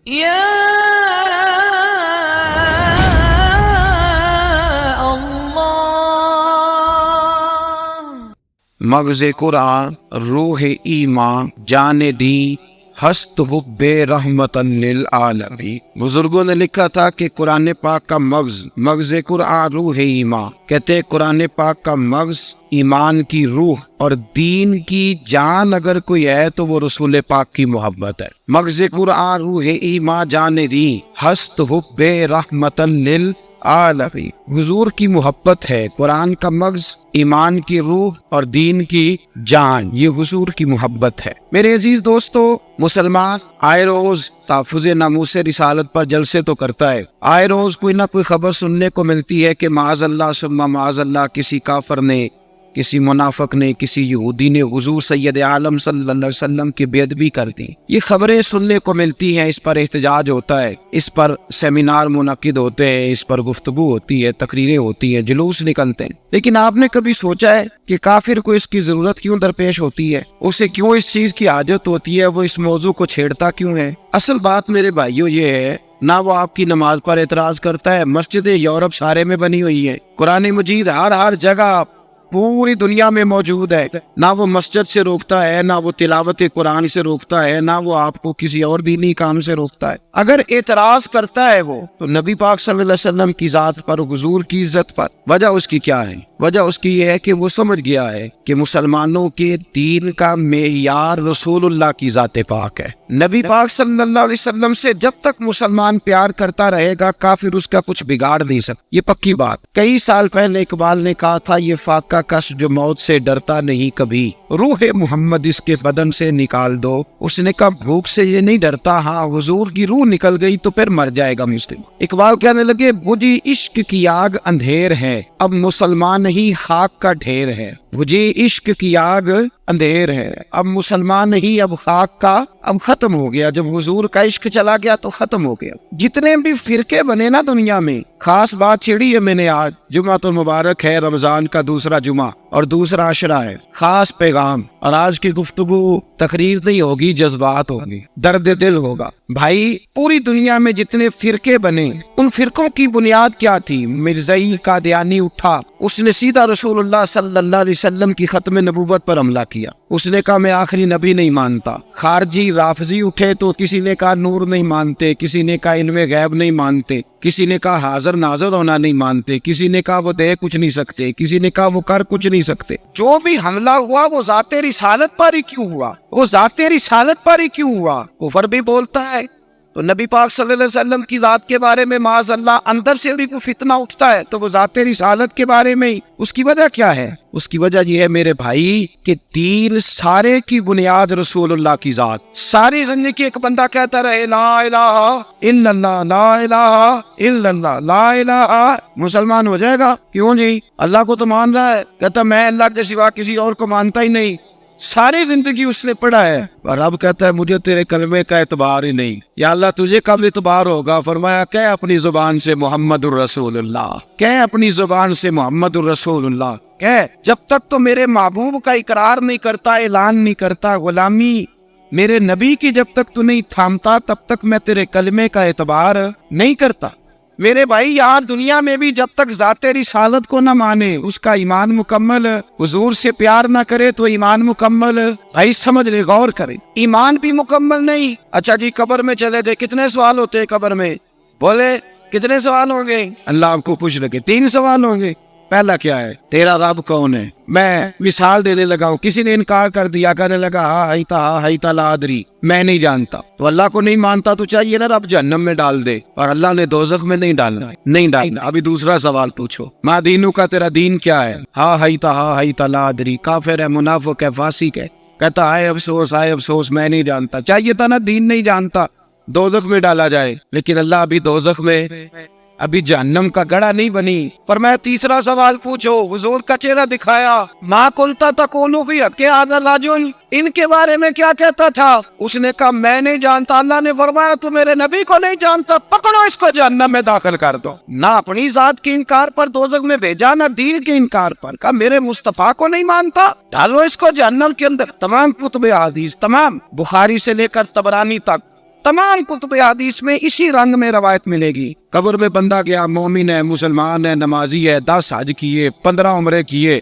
یا مغز قرآن روح ایمان جان دی ہست حب رحمت للعالمین۔ بزرگوں نے لکھا تھا کہ قرآن پاک کا مغز قرآن روح ایمان، کہتے ہیں قرآن پاک کا مغز ایمان کی روح اور دین کی جان اگر کوئی ہے تو وہ رسول پاک کی محبت ہے۔ مغز قرآن روح ایمان جان دی ہست حب رحمت للعالمین، حضور کی محبت ہے۔ قرآن کا مغز ایمان کی روح اور دین کی جان، یہ حضور کی محبت ہے۔ میرے عزیز دوستو، مسلمان آئے روز تحفظ ناموس رسالت پر جلسے تو کرتا ہے، آئے روز کوئی نہ کوئی خبر سننے کو ملتی ہے کہ معاذ اللہ ثم معاذ اللہ کسی کافر نے، کسی منافق نے، کسی یہودی نے حضور سید عالم صلی اللہ علیہ وسلم کی بے ادبی کر دی۔ یہ خبریں سننے کو ملتی ہیں، اس پر احتجاج ہوتا ہے، اس پر سیمینار منعقد ہوتے ہیں، اس پر گفتگو ہوتی ہے، تقریریں ہوتی ہیں، جلوس نکلتے ہیں۔ لیکن آپ نے کبھی سوچا ہے کہ کافر کو اس کی ضرورت کیوں درپیش ہوتی ہے؟ اسے کیوں اس چیز کی حاجت ہوتی ہے؟ وہ اس موضوع کو چھیڑتا کیوں ہے؟ اصل بات میرے بھائیوں یہ ہے، نہ وہ آپ کی نماز پر اعتراض کرتا ہے، مسجد یورپ سارے میں بنی ہوئی ہے، قرآن مجید ہر جگہ پوری دنیا میں موجود ہے، نہ وہ مسجد سے روکتا ہے، نہ وہ تلاوت قرآن سے روکتا ہے، نہ وہ آپ کو کسی اور دینی کام سے روکتا ہے۔ اگر اعتراض کرتا ہے وہ تو نبی پاک صلی اللہ علیہ وسلم کی ذات پر، حضور کی عزت پر، وجہ اس کی کیا ہے؟ وجہ اس کی یہ ہے کہ وہ سمجھ گیا ہے کہ مسلمانوں کے دین کا معیار رسول اللہ کی ذات پاک ہے۔ نبی پاک صلی اللہ علیہ وسلم سے جب تک مسلمان پیار کرتا رہے گا، کافر اس کا کچھ بگاڑ نہیں سکتا، یہ پکی بات۔ کئی سال پہلے اقبال نے کہا تھا، یہ فاقہ کش جو موت سے ڈرتا نہیں کبھی، روح محمد اس کے بدن سے نکال دو۔ اس نے کہا بھوک سے یہ نہیں ڈرتا، ہاں حضور کی روح نکل گئی تو پھر مر جائے گا مسلم۔ اقبال کہنے لگے بجھی عشق کی آگ اندھیر ہے، اب مسلمان نہیں خاک کا ڈھیر ہے۔ بجھی عشق کی آگ اندھیر ہے، اب مسلمان نہیں، اب خاک کا، اب ختم ہو گیا۔ جب حضور کا عشق چلا گیا تو ختم ہو گیا۔ جتنے بھی فرقے بنے نا دنیا میں، خاص بات چھیڑی ہے میں نے آج، جمعہ تو مبارک ہے، رمضان کا دوسرا جمعہ اور دوسرا عشرہ ہے، خاص پیغام۔ اور آج کی گفتگو تقریر نہیں ہوگی، جذبات ہوگی، درد دل ہوگا۔ بھائی پوری دنیا میں جتنے فرقے بنے، ان فرقوں کی بنیاد کیا تھی؟ مرزائی قادیانی اٹھا، اس نے سیدھا رسول اللہ صلی اللہ علیہ وسلم کی ختم نبوت پر حملہ کیا، اس نے کہا میں آخری نبی نہیں مانتا۔ خارجی رافضی اٹھے تو کسی نے کہا نور نہیں مانتے، کسی نے کہا علم غیب نہیں مانتے، کسی نے کہا حاضر ناظر ہونا نہیں مانتے، کسی نے کہا وہ دے کچھ نہیں سکتے، کسی نے کہا وہ کر کچھ نہیں سکتے۔ جو بھی حملہ ہوا وہ ذات رسالت پر ہی کیوں ہوا؟ وہ ذات رسالت پر ہی کیوں ہوا؟ کفر بھی بولتا ہے تو نبی پاک صلی اللہ علیہ وسلم کی ذات کے بارے میں معاذ اللہ اندر سے بھی کوئی فتنہ اٹھتا ہے تو وہ ذات رسالت کے بارے میں ہی۔ اس کی وجہ کیا ہے؟ اس کی وجہ یہ ہے میرے بھائی کہ دین سارے کی بنیاد رسول اللہ کی ذات۔ ساری زندگی ایک بندہ کہتا رہے لا الہ الا اللہ، لا الہ الا اللہ، لا الہ، مسلمان ہو جائے گا؟ کیوں جی؟ اللہ کو تو مان رہا ہے، کہتا میں اللہ کے سوا کسی اور کو مانتا ہی نہیں۔ ساری زندگی اس نے پڑھا ہے، اور اب کہتا ہے مجھے تیرے کلمے کا اعتبار ہی نہیں۔ یا اللہ تجھے کب اعتبار ہوگا؟ فرمایا کہ اپنی زبان سے محمد الرسول اللہ، کہ اپنی زبان سے محمد الرسول اللہ، کہ جب تک تو میرے محبوب کا اقرار نہیں کرتا، اعلان نہیں کرتا، غلامی میرے نبی کی جب تک تو نہیں تھامتا، تب تک میں تیرے کلمے کا اعتبار نہیں کرتا۔ میرے بھائی یار دنیا میں بھی جب تک ذات رسالت کو نہ مانے، اس کا ایمان مکمل، حضور سے پیار نہ کرے تو ایمان مکمل، بھائی سمجھ لے، غور کرے، ایمان بھی مکمل نہیں۔ اچھا جی قبر میں چلے گئے، کتنے سوال ہوتے ہیں قبر میں؟ بولے کتنے سوال ہوں گے؟ اللہ آپ کو پوچھ لگے 3 سوال ہوں گے۔ پہلا کیا ہے؟ تیرا رب کون ہے؟ میں مثال دینے لگا ہوں، کسی نے انکار کر دیا، کہنے لگا ہا ہیتا لا ادری، میں نہیں جانتا، تو اللہ کو نہیں مانتا تو چاہیے نا رب جہنم میں ڈال دے، اور اللہ نے دوزخ میں نہیں ڈالنا۔ ابھی دوسرا سوال پوچھو، ما دینو کا، تیرا دین کیا ہے؟ ہا ہیتا لا ادری، کافر ہے، منافق ہے، فاسق ہے، کہتا ہے افسوس میں نہیں جانتا۔ چاہیے تھا نا دین نہیں جانتا دوزخ میں ڈالا جائے، لیکن اللہ ابھی دوزخ میں، ابھی جہنم کا گڑھا نہیں بنی۔ فرمایا تیسرا سوال پوچھو، حضور کا چہرہ دکھایا، ما قلت تقول فی حق ھذا الرجل، ان کے بارے میں کیا کہتا تھا؟ اس نے کہا میں نہیں جانتا۔ اللہ نے فرمایا تو میرے نبی کو نہیں جانتا، پکڑو اس کو جہنم میں داخل کر دو۔ نہ اپنی ذات کے انکار پر دوزخ میں بھیجا، نہ دین کے انکار پر، کہا میرے مصطفیٰ کو نہیں مانتا، ڈالو اس کو جہنم کے اندر۔ تمام کتب حدیث، تمام بخاری سے لے کر طبرانی تک، تمام کتب حدیث میں اسی رنگ میں روایت ملے گی۔ قبر میں بندہ گیا، مومن ہے، مسلمان ہے، نمازی ہے، 10 حج کیے، 15 عمرے کیے،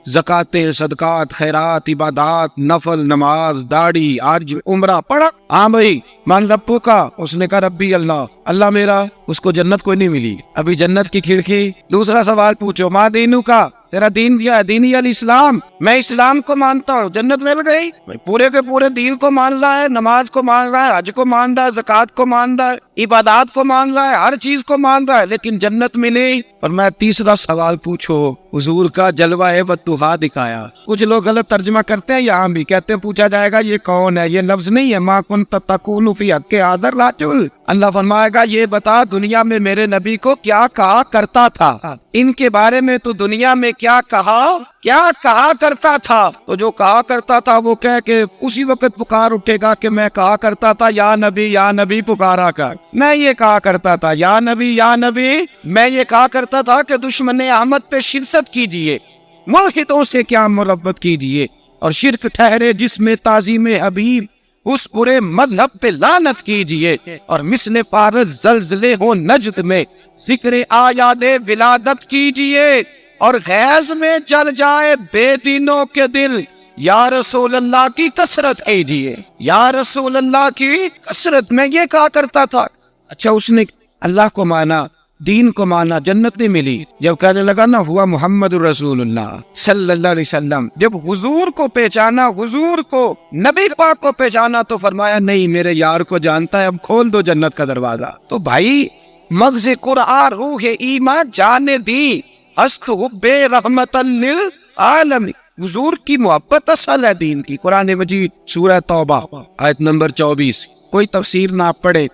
زکاتیں، صدقات، خیرات، عبادات، نفل، نماز، داڑھی، حج، عمرہ پڑھا۔ ہاں بھائی، مان ربو کا، اس نے کہا ربی اللہ، اللہ میرا، اس کو جنت کوئی نہیں ملی، ابھی جنت کی کھڑکی۔ دوسرا سوال پوچھو، ماں دینو کا، تیرا دین کیا ہے؟ دینی الاسلام، میں اسلام کو مانتا ہوں، جنت مل گئی۔ پورے کے پورے دین کو مان رہا ہے، نماز کو مان رہا ہے، حج کو مان رہا ہے، زکات کو مان رہا ہے، عبادات کو مان رہا ہے، ہر چیز کو مان رہا ہے، لیکن جنت ملی۔ اور میں تیسرا سوال پوچھو، حضور کا جلوہ وضحیٰ دکھایا۔ کچھ لوگ غلط ترجمہ کرتے ہیں، یہاں بھی کہتے ہیں پوچھا جائے گا یہ کون ہے، یہ لفظ نہیں ہے، ما کنت تقول فی حق حاضر راجل۔ اللہ فرمائے گا یہ بتا دنیا میں میرے نبی کو کیا کہا کرتا تھا، ان کے بارے میں تو دنیا میں کیا کہا کرتا تھا۔ تو جو کہا کرتا تھا وہ کہہ کے اسی وقت پکار اٹھے گا کہ میں کہا کرتا تھا یا نبی پکارا کر، میں یہ کہا کرتا تھا یا نبی، میں یہ کہا کرتا تھا کہ دشمن احمد پہ شرکت کیجیے، ملحدوں سے کیا مربت کیجیے، اور شرک ٹھہرے جس میں تعظیم حبیب، اس برے مذہب پہ لعنت کیجیے، اور مثل فارس زلزلے ہو نجد میں ذکر آیات ولادت کیجیے، اور غیظ میں جل جائے بے دینوں کے دل، یا رسول اللہ کی کثرت کیجیے، یا رسول اللہ کی کثرت۔ میں یہ کہا کرتا تھا۔ اچھا، اس نے اللہ کو مانا، دین کو مانا، جنت نہیں ملی۔ جب کہنے لگا نا ہوا محمد رسول اللہ صلی اللہ علیہ وسلم، جب حضور کو پہچانا، حضور کو، نبی پاک کو پہچانا، تو فرمایا نہیں میرے یار کو جانتا ہے، اب کھول دو جنت کا دروازہ۔ تو بھائی، مغز قرآن روح ایمان جانے دی، ہست حب رحمت للعالمین، حضور کی محبت اصل ہے دین کی۔ قرآن مجید سورہ توبہ آیت نمبر 24، کوئی تفسیر نہ پڑھے،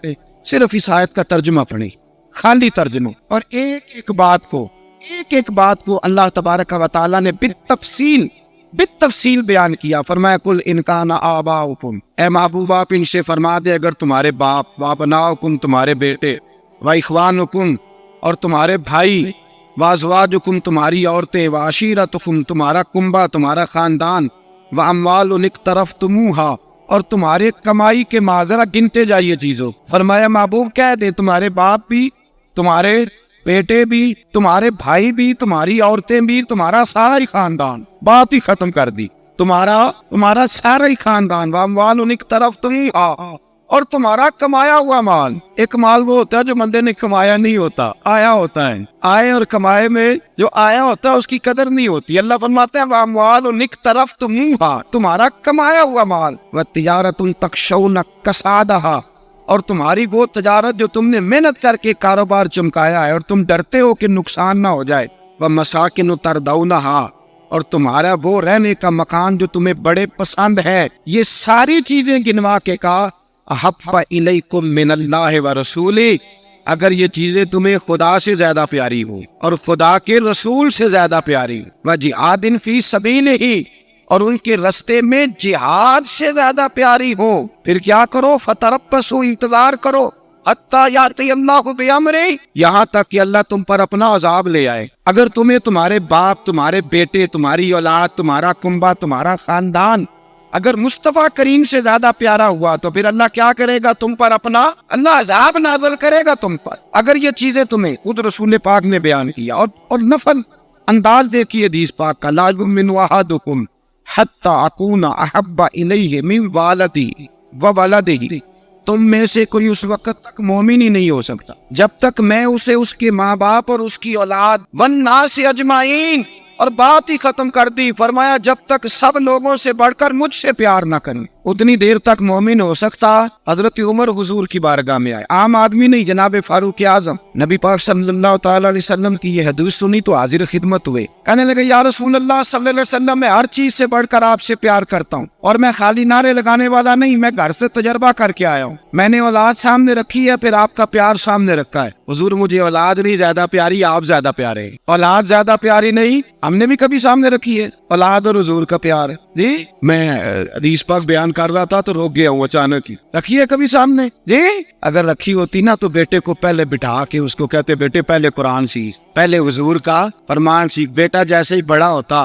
صرف اس آیت کا ترجمہ پڑھیں، خالی ترجمہ، اور ایک ایک بات کو اللہ تبارک و تعالیٰ نے بالتفصیل بیان کیا۔ فرمایا کل ان کان آباؤکم، اے محبوب آپ ان سے فرما دے اگر تمہارے باپ، وابناؤکم تمہارے بیٹے، واخوانکم اور تمہارے بھائی، وازواجکم تمہاری عورتیں، وعشیرتکم تمہارا کنبہ، تمہارا خاندان، واموال اقترفتموہا اور تمہارے کمائی کے معذرہ گنتے جائیے چیزوں۔ فرمایا محبوب کہہ دے تمہارے باپ بھی، تمہارے بیٹے بھی، تمہارے بھائی بھی، تمہاری عورتیں بھی، تمہارا سارا ہی خاندان، بات ہی ختم کر دی، تمہارا سارا ہی خاندان، واموال اقترفتموہا اور تمہارا کمایا ہوا مال۔ ایک مال وہ ہوتا ہے جو بندے نے کمایا نہیں ہوتا، آیا ہوتا ہے، آئے اور کمائے میں جو آیا ہوتا ہے اس کی قدر نہیں ہوتی۔ اللہ فرماتے ہیں وَأَمْوَالٌ اقْتَرَفْتُمُوهَا، تمہارا کمایا ہوا مال، وَتِجَارَةٌ تَخْشَوْنَ كَسَادَهَا اور تمہاری وہ تجارت جو تم نے محنت کر کے کاروبار چمکایا ہے اور تم ڈرتے ہو کہ نقصان نہ ہو جائے، وَمَسَاكِنُ تَرْضَوْنَهَا اور تمہارا وہ رہنے کا مکان جو تمہیں بڑے پسند ہے۔ یہ ساری چیزیں گنوا کے کہا احب الیکم من اللہ ورسولہ، اگر یہ چیزیں تمہیں خدا سے زیادہ پیاری ہو اور خدا کے رسول سے زیادہ پیاری ہو، وجہاد فی سبیلہ اور ان کے رستے میں جہاد سے زیادہ پیاری ہو، پھر کیا کرو؟ فتربصوا انتظار کرو، حتی یاتی اللہ بامرہ یہاں تک کہ اللہ تم پر اپنا عذاب لے آئے۔ اگر تمہیں تمہارے باپ، تمہارے بیٹے، تمہاری اولاد، تمہارا کنبہ، تمہارا خاندان اگر مصطفیٰ کریم سے زیادہ پیارا ہوا تو پھر اللہ کیا کرے گا تم پر؟ اپنا اللہ عذاب نازل کرے گا تم پر۔ اگر یہ چیزیں تمہیں خود رسول پاک نے بیان کیا اور نفل انداز دیکھیے حدیث پاک کا، لا یؤمن احدکم حتی اکون احب الیہ من والدی وولدہ، تم میں سے کوئی اس وقت تک مومن ہی نہیں ہو سکتا جب تک میں اسے اس کے ماں باپ اور اس کی اولاد والناس اجمعین، اور بات ہی ختم کر دی۔ فرمایا جب تک سب لوگوں سے بڑھ کر مجھ سے پیار نہ کریں اتنی دیر تک مومن ہو سکتا۔ حضرت عمر حضور کی بارگاہ میں آئے، عام آدمی نہیں، جناب فاروق اعظم، نبی پاک صلی اللہ تعالی علیہ وسلم کی یہ حدیث سنی تو حاضر خدمت ہوئے، کہنے لگے یا رسول اللہ صلی اللہ علیہ وسلم میں ہر چیز سے بڑھ کر آپ سے پیار کرتا ہوں، اور میں خالی نعرے لگانے والا نہیں، میں گھر سے تجربہ کر کے آیا ہوں، میں نے اولاد سامنے رکھی ہے، پھر آپ کا پیار سامنے رکھا ہے۔ حضور مجھے اولاد نہیں زیادہ پیاری، آپ زیادہ پیارے ہیں۔ اولاد زیادہ پیاری نہیں، ہم نے بھی کبھی سامنے رکھی ہے اولاد اور حضور کا پیار۔ جی میں حدیث پاک بیان کر رہا تھا تو روک گیا ہوں اچانک ہی، رکھی ہے کبھی سامنے؟ جی اگر رکھی ہوتی نا تو بیٹے کو پہلے بٹھا کے اس کو کہتے بیٹے پہلے قرآن سیکھ، پہلے حضور کا فرمان سیکھ۔ بیٹا جیسے ہی بڑا ہوتا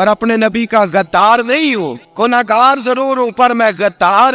پر اپنے نبی کا غدار نہیں ہوں. گناہگار ضرور ہوں پر میں غدار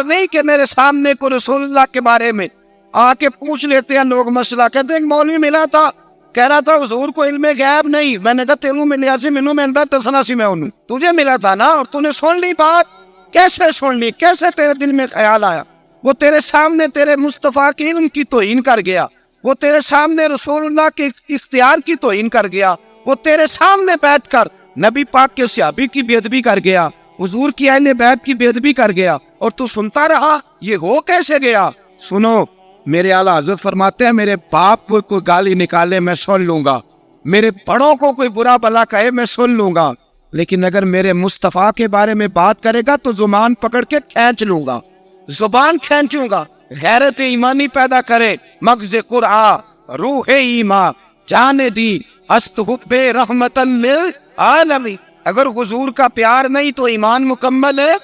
نہیں کہ میرے سامنے کو رسول اللہ کے بارے میں آ کے پوچھ لیتے ہیں لوگ مسئلہ. کہتے ہیں مولوی ملا تھا کہہ رہا تھا حضور کو علم غیب نہیں. میں نے کہا تینوں ملیا سی مینوں ملتا تسنا سی میں انہوں تجھے ملا تھا نا اور تو نے سن لی بات. کیسے سن لی؟ کیسے تیرے دل میں خیال آیا؟ وہ تیرے سامنے تیرے مصطفیٰ کے علم کی توہین کر گیا. وہ تیرے سامنے رسول اللہ کے اختیار کی توہین کر گیا. وہ تیرے سامنے بیٹھ کر نبی پاک کے صحابی کی بے ادبی کر گیا, حضور کی اہل بیت کی بے ادبی کر گیا, اور تو سنتا رہا. یہ ہو کیسے گیا؟ سنو, میرے اعلیٰ حضرت فرماتے ہیں میرے باپ کو کوئی گالی نکالے میں سن لوں گا, میرے بڑوں کو کوئی برا بلا کہے میں سن لوں گا, لیکن اگر میرے مصطفیٰ کے بارے میں بات کرے گا تو زبان پکڑ کے کھینچ لوں گا, زبان کھینچوں گا. غیرت ایمانی پیدا کرے, مغز قرآن روح ایمان جان دی است حب رحمت للعالمین. اگر حضور کا پیار نہیں تو ایمان مکمل ہے.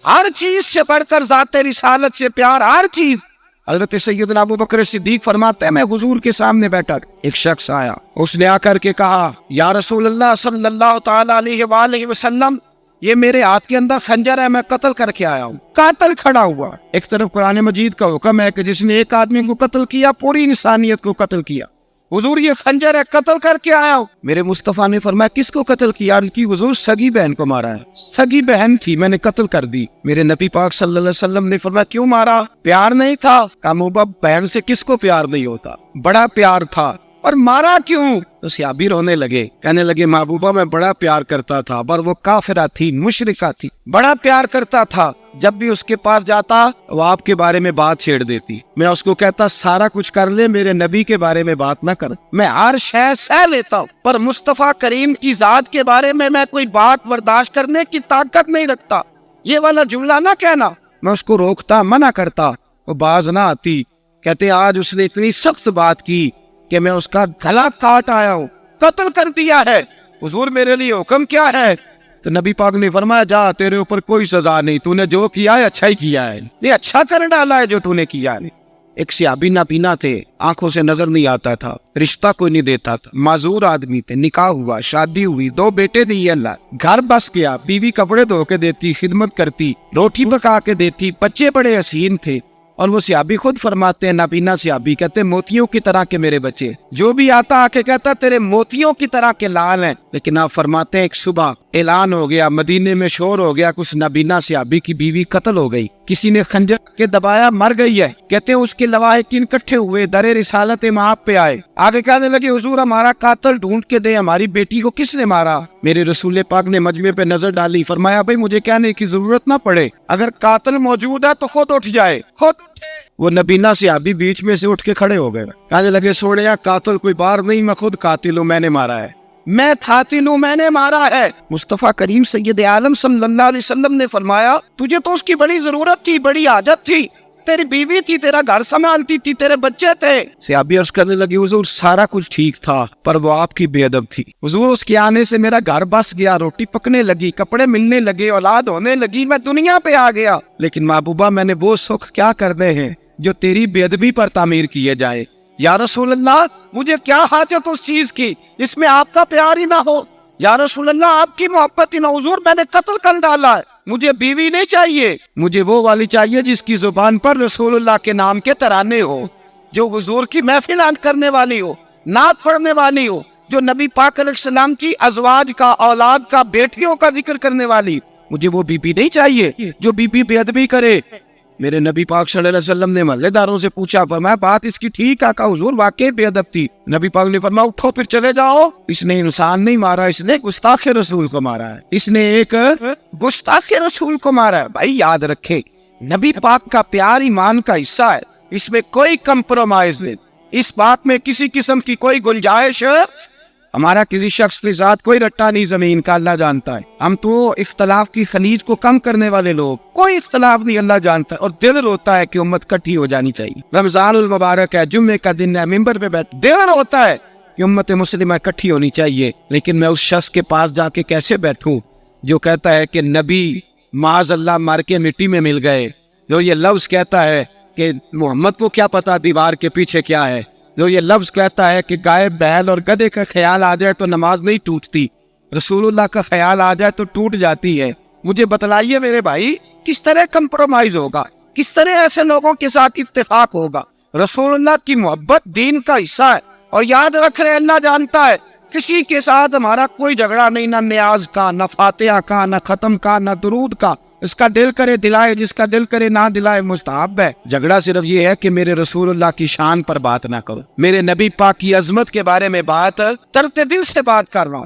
ہر چیز سے بڑھ کر ذات رسالت سے پیار, ہر چیز. حضرت سیدنا ابو بکر صدیق فرماتے ہیں میں حضور کے سامنے بیٹھا, ایک شخص آیا, اس نے آ کر کے کہا یا رسول اللہ صلی اللہ تعالی علیہ وآلہ وسلم, یہ میرے ہاتھ کے اندر خنجر ہے, میں قتل کر کے آیا ہوں. قاتل کھڑا ہوا. ایک طرف قرآن مجید کا حکم ہے کہ جس نے ایک آدمی کو قتل کیا پوری انسانیت کو قتل کیا. حضور یہ خنجر ہے, قتل کر کے آیا ہوں. میرے مصطفیٰ نے فرمایا کس کو قتل کیا؟ عرض کی حضور سگی بہن کو مارا ہے. سگی بہن تھی, میں نے قتل کر دی. میرے نبی پاک صلی اللہ علیہ وسلم نے فرمایا کیوں مارا؟ پیار نہیں تھا. کہا محبوبہ بہن سے کس کو پیار نہیں ہوتا, بڑا پیار تھا. اور مارا کیوں؟ تو صحابی رونے لگے, کہنے لگے محبوبہ میں بڑا پیار کرتا تھا پر وہ کافرہ تھی, مشرکہ تھی, بڑا پیار کرتا تھا. جب بھی اس کے پاس جاتا وہ آپ کے بارے میں بات چھیڑ دیتی. میں اس کو کہتا سارا کچھ کر لے میرے نبی کے بارے میں بات نہ کر. میں ہر شے سہ لیتا ہوں پر مصطفیٰ کریم کی ذات کے بارے میں کوئی بات برداشت کرنے کی طاقت نہیں رکھتا. یہ والا جملہ نہ کہنا. میں اس کو روکتا, منع کرتا, وہ باز نہ آتی. کہتے آج اس نے اتنی سخت بات کی کہ میں اس کا گلا کاٹ آیا ہوں, قتل کر دیا ہے. حضور میرے لیے حکم کیا ہے؟ تو نبی پاک نے فرمایا جا تیرے اوپر کوئی سزا نہیں, تو نے جو کیا ہے اچھا ہی کیا ہے, یہ اچھا کر ڈالا ہے جو تو نے کیا ہے. ایک صحابی نابینا تھے, آنکھوں سے نظر نہیں آتا تھا, رشتہ کوئی نہیں دیتا تھا, معذور آدمی تھے. نکاح ہوا, شادی ہوئی, 2 بیٹے دیے اللہ, گھر بس گیا, بیوی کپڑے دھو کے دیتی, خدمت کرتی, روٹی پکا کے دیتی, بچے بڑے حسین تھے. اور وہ صحابی خود فرماتے ہیں, نابینا صحابی کہتے ہیں موتیوں کی طرح کے میرے بچے, جو بھی آتا آ کے کہتا تیرے موتیوں کی طرح کے لال ہیں. لیکن آپ فرماتے ہیں ایک صبح اعلان ہو گیا, مدینے میں شور ہو گیا, کچھ نابینا صحابی کی بیوی قتل ہو گئی, کسی نے خنجر کے دبایا, مر گئی ہے. کہتے ہیں اس کے لواحقین اکٹھے ہوئے, در رسالت مآب پہ آئے, آگے کہنے لگے حضور ہمارا قاتل ڈھونڈ کے دے, ہماری بیٹی کو کس نے مارا؟ میرے رسول پاک نے مجمع پہ نظر ڈالی, فرمایا بھائی مجھے کہنے کی ضرورت نہ پڑے, اگر قاتل موجود ہے تو خود اٹھ جائے, خود اٹھے. وہ نبینا صحابی بیچ میں سے اٹھ کے کھڑے ہو گئے, کہنے لگے سوڑیا قاتل کوئی بار نہیں, میں خود قاتل ہوں, میں نے مارا ہے, میں قاتل ہوں, میں نے مارا ہے. مصطفیٰ کریم سید عالم صلی اللہ علیہ وسلم نے فرمایا تجھے تو اس کی بڑی ضرورت تھی, بڑی حاجت تھی, تیری بیوی تھی, تیرا گھر سنبھالتی تھی, تیرے بچے تھے. صحابی عرض کرنے لگی حضور سارا کچھ ٹھیک تھا پر وہ آپ کی بے ادب تھی. حضور اس کے آنے سے میرا گھر بس گیا, روٹی پکنے لگی, کپڑے ملنے لگے, اولاد ہونے لگی, میں دنیا پہ آ گیا. لیکن محبوبہ میں نے وہ سکھ کیا کرنے ہیں جو تیری بے ادبی پر تعمیر کیے جائے. یا رسول اللہ مجھے کیا حاجت اس چیز کی جس میں آپ کا پیار ہی نہ ہو. یا رسول اللہ آپ کی محبت ہی نہ. حضور میں نے قتل کر ڈالا ہے, مجھے بیوی نہیں چاہیے, مجھے وہ والی چاہیے جس کی زبان پر رسول اللہ کے نام کے ترانے ہو, جو حضور کی محفل کرنے والی ہو, نعت پڑھنے والی ہو, جو نبی پاک علیہ السلام کی ازواج کا, اولاد کا, بیٹیوں کا ذکر کرنے والی. مجھے وہ بیوی نہیں چاہیے جو بیوی بے ادبی کرے. میرے نبی پاک صلی اللہ علیہ وسلم نے محلے داروں سے پوچھا, فرمایا بات اس کی ٹھیک ہے؟ کہا حضور واقعی بے ادب تھی. نبی پاک نے فرمایا اٹھو پھر چلے جاؤ, اس نے انسان نہیں مارا, اس نے گستاخ رسول کو مارا ہے, اس نے ایک گستاخ رسول کو مارا ہے. بھائی یاد رکھے نبی پاک کا پیار ایمان کا حصہ ہے, اس میں کوئی کمپرومائز نہیں, اس بات میں کسی قسم کی کوئی گنجائش. ہمارا کسی شخص کے ساتھ کوئی رٹا نہیں زمین کا, اللہ جانتا ہے. ہم تو اختلاف کی خلیج کو کم کرنے والے لوگ, کوئی اختلاف نہیں, اللہ جانتا ہے. اور دل روتا ہے کہ امت کٹھی ہو جانی چاہیے. رمضان المبارک ہے, جمعے کا دن ہے, ممبر پہ بیٹھ, دل روتا ہے کہ امت مسلمہ کٹھی ہونی چاہیے. لیکن میں اس شخص کے پاس جا کے کیسے بیٹھوں جو کہتا ہے کہ نبی معاذ اللہ مار کے مٹی میں مل گئے, جو یہ لفظ کہتا ہے کہ محمد کو کیا پتا دیوار کے پیچھے کیا ہے, جو یہ لفظ کہتا ہے کہ گائے, بیل اور گدھے کا خیال آ جائے تو نماز نہیں ٹوٹتی, رسول اللہ کا خیال آ جائے تو ٹوٹ جاتی ہے. مجھے بتلائیے میرے بھائی کس طرح کمپرومائز ہوگا, کس طرح ایسے لوگوں کے ساتھ اتفاق ہوگا. رسول اللہ کی محبت دین کا حصہ ہے, اور یاد رکھ رہے اللہ جانتا ہے کسی کے ساتھ ہمارا کوئی جھگڑا نہیں, نہ نیاز کا, نہ فاتحہ کا, نہ ختم کا, نہ درود کا. اس کا دل کرے دلائے, جس کا دل کرے نہ دلائے, مستحب ہے. جھگڑا صرف یہ ہے کہ میرے رسول اللہ کی شان پر بات نہ کرو, میرے نبی پاک کی عظمت کے بارے میں بات ترتے دل سے بات کر رہا ہوں.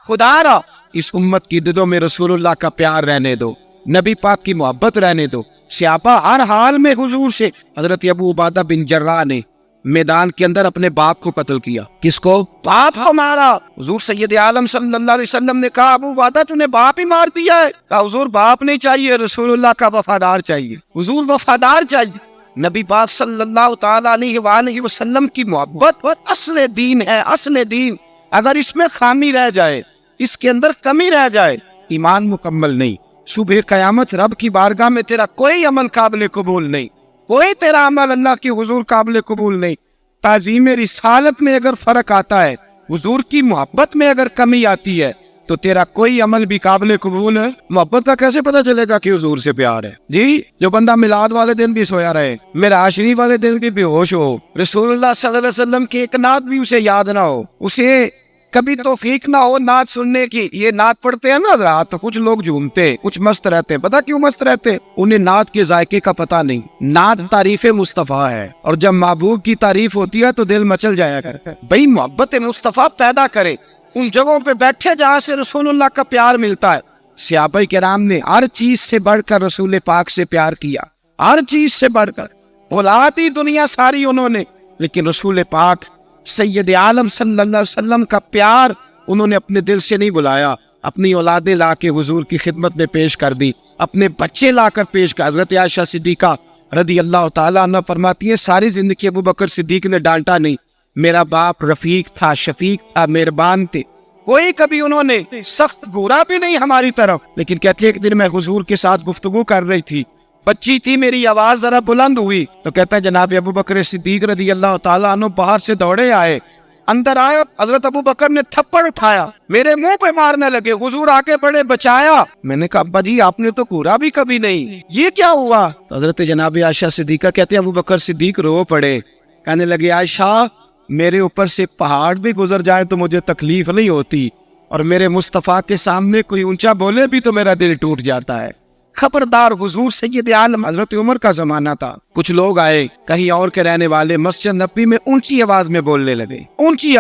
خدا را اس امت کی دلوں میں رسول اللہ کا پیار رہنے دو, نبی پاک کی محبت رہنے دو. سیاپا ہر حال میں حضور سے. حضرت ابو عبادہ بن جراح نے میدان کے اندر اپنے باپ کو قتل کیا. کس کو؟ باپ کو مارا. حضور سید عالم صلی اللہ علیہ وسلم نے کہا ابو عبادہ تو نے باپ ہی مار دیا ہے. کہا حضور باپ نہیں چاہیے, رسول اللہ کا وفادار چاہیے. حضور وفادار چاہیے. نبی پاک صلی اللہ تعالی علیہ وآلہ وسلم کی محبت اصل دین ہے, اصل دین. اگر اس میں خامی رہ جائے, اس کے اندر کمی رہ جائے, ایمان مکمل نہیں. صبح قیامت رب کی بارگاہ میں تیرا کوئی عمل قابل قبول نہیں, کوئی تیرا عمل اللہ کی حضور قابل قبول نہیں. تعظیم رسالت میں اگر فرق آتا ہے, حضور کی محبت میں اگر کمی آتی ہے, تو تیرا کوئی عمل بھی قابل قبول ہے. محبت کا کیسے پتہ چلے گا کہ حضور سے پیار ہے؟ جی, جو بندہ میلاد والے دن بھی سویا رہے, میرا شریف والے دن بھی بے ہوش ہو, رسول اللہ صلی اللہ علیہ وسلم کی ایک نعت بھی اسے یاد نہ ہو, اسے کبھی توفیق نہ ہو نعت سننے کی. یہ نعت پڑھتے ہیں نا حضرات, تو کچھ لوگ جھومتے, کچھ مست رہتے ہیں. پتہ کیوں مست رہتے؟ انہیں نعت کے ذائقے کا پتہ نہیں. نعت تعریف مصطفیٰ ہے, اور جب محبوب کی تعریف ہوتی ہے تو دل مچل جایا کرتا ہے. بھئی محبت مصطفیٰ پیدا کرے ان جگہوں پہ بیٹھے جہاں سے رسول اللہ کا پیار ملتا ہے. صحابہ کرام نے ہر چیز سے بڑھ کر رسول پاک سے پیار کیا, ہر چیز سے بڑھ کر. اولادی دنیا ساری انہوں نے, لیکن رسول پاک سید عالم صلی اللہ علیہ وسلم کا پیار انہوں نے اپنے دل سے نہیں بلایا. اپنی اولادیں لا کے حضور کی خدمت میں پیش کر دی, اپنے بچے لا کر پیش کر. حضرت عائشہ صدیقہ رضی اللہ تعالیٰ عنہ فرماتی ہیں ساری زندگی ابو بکر صدیق نے ڈانٹا نہیں. میرا باپ رفیق تھا, شفیق تھا, مہربان تھے, کوئی کبھی انہوں نے سخت گورا بھی نہیں ہماری طرف. لیکن کہتے ایک دن میں حضور کے ساتھ گفتگو کر رہی تھی, بچی تھی, میری آواز ذرا بلند ہوئی, تو کہتا ہے جناب ابو بکر صدیق رضی اللہ تعالیٰ عنہ باہر سے دوڑے آئے, اندر آئے, حضرت ابو بکر نے تھپڑ اٹھایا, میرے منہ پہ مارنے لگے. حضور آگے بڑھے, بچایا. میں نے کہا ابا جی آپ نے تو گورا بھی کبھی نہیں, یہ کیا ہوا؟ حضرت جناب عائشہ صدیقہ کہتے ہیں ابو بکر صدیق رو پڑے, کہنے لگے عائشہ میرے اوپر سے پہاڑ بھی گزر جائے تو مجھے تکلیف نہیں ہوتی, اور میرے مصطفیٰ کے سامنے کوئی اونچا بولے بھی تو میرا دل ٹوٹ جاتا ہے. خبردار, حضور سید عالم حضرت عمر کا زمانہ تھا. کچھ لوگ آئے کہیں اور کے رہنے والے, مسجد نبوی میں اونچی آواز میں بولنے لگے, اونچی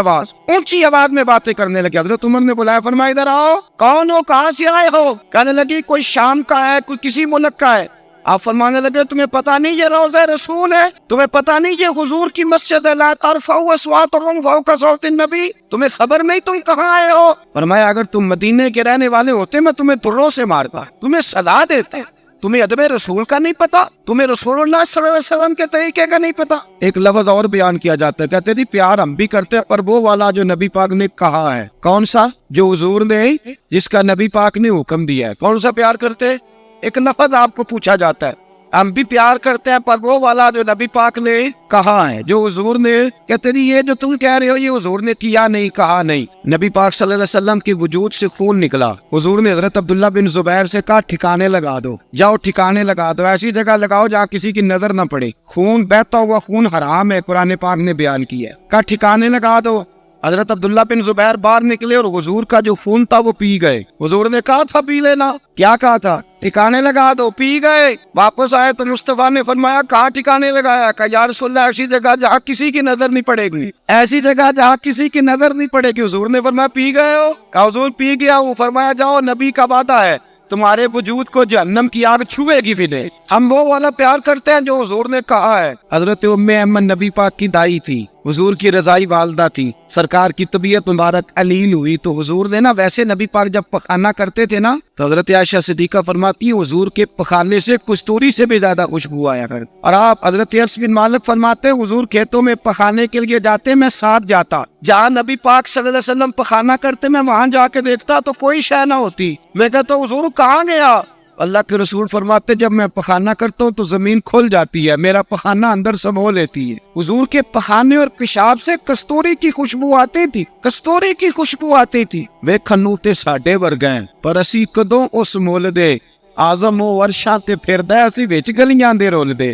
آواز میں باتیں کرنے لگے. حضرت عمر نے بلایا, فرمایا ادھر آؤ, کون ہو, کہاں سے آئے ہو؟ کہنے لگی کوئی شام کا ہے, کوئی کسی ملک کا ہے. آپ فرمانے لگے تمہیں پتہ نہیں یہ روضہ رسول ہے, تمہیں پتہ نہیں یہ حضور کی مسجد ہے, لا ترفعوا اصواتکم فوق صوت النبی, تمہیں خبر نہیں تم کہاں آئے ہو؟ فرمایا اگر تم مدینے کے رہنے والے ہوتے میں تمہیں دروں سے مارتا, تمہیں سزا دیتے. تمہیں ادب رسول کا نہیں پتا, تمہیں رسول اللہ صلی اللہ علیہ وسلم کے طریقے کا نہیں پتا. ایک لفظ اور بیان کیا جاتا ہے, کہتے ہیں پیار ہم بھی کرتے ہیں, پر وہ والا جو نبی پاک نے کہا ہے. کون سا؟ جو حضور نے, جس کا نبی پاک نے حکم دیا ہے. کون سا پیار کرتے ہیں؟ ایک لفظ آپ کو پوچھا جاتا ہے, ہم بھی پیار کرتے ہیں پر وہ والا جو نبی پاک نے کہا ہے, جو حضور نے. کہتے نہیں یہ جو تم کہہ رہے ہو یہ حضور نے کیا نہیں, کہا نہیں. نبی پاک صلی اللہ علیہ وسلم کے وجود سے خون نکلا, حضور نے حضرت عبداللہ بن زبیر سے کہا ٹھکانے لگا دو, جاؤ ٹھکانے لگا دو, ایسی جگہ لگاؤ جہاں کسی کی نظر نہ پڑے. خون بہتا ہوا خون حرام ہے, قرآن پاک نے بیان کیا ہے. کہا ٹھکانے لگا دو. حضرت عبداللہ بن زبیر باہر نکلے اور حضور کا جو خون تھا وہ پی گئے. حضور نے کہا تھا پی لینا, کیا کہا تھا؟ ٹھکانے لگا دو, پی گئے. واپس آئے تو مصطفیٰ نے فرمایا کہاں ٹھکانے لگایا؟ کہا یا رسول اللہ ایسی جگہ جہاں کسی کی نظر نہیں پڑے گی, ایسی جگہ جہاں کسی کی نظر نہیں پڑے گی. حضور نے فرمایا پی گئے ہو؟ کہا حضور پی گیا ہوں. فرمایا جاؤ, نبی کا وعدہ ہے تمہارے وجود کو جہنم کی آگ چھوئے گی بھی نہیں. ہم وہ والا پیار کرتے ہیں جو حضور نے کہا ہے. حضرت ام ایمن نبی پاک کی دائی تھی, حضور کی رضائی والدہ تھی. سرکار کی طبیعت مبارک علیل ہوئی تو حضور نے نا, ویسے نبی پاک جب پخانہ کرتے تھے نا تو حضرت عائشہ صدیقہ فرماتی ہے حضور کے پخانے سے کستوری سے بھی زیادہ خوشبو آیا کرتی. اور آپ حضرت انس بن مالک فرماتے ہیں حضور کھیتوں میں پخانے کے لیے جاتے, میں ساتھ جاتا, جہاں نبی پاک صلی اللہ علیہ وسلم پخانہ کرتے میں وہاں جا کے دیکھتا تو کوئی شے نہ ہوتی. میں کہتا حضور کہاں گیا؟ اللہ کے رسول فرماتے جب میں پخانہ کرتا ہوں تو زمین کھل جاتی ہے، میرا پخانہ اندر سمو لیتی ہے۔ حضور کے پخانے اور پیشاب سے کستوری کی خوشبو آتی تھی، کستوری کی خوشبو آتی تھی۔ وہ کھنوتے ساڈے ورگے ہیں پر اسی کدوں اس مول دے آزم و ورشاں تے پھردا اسی وچ گلیاں دے رول دے۔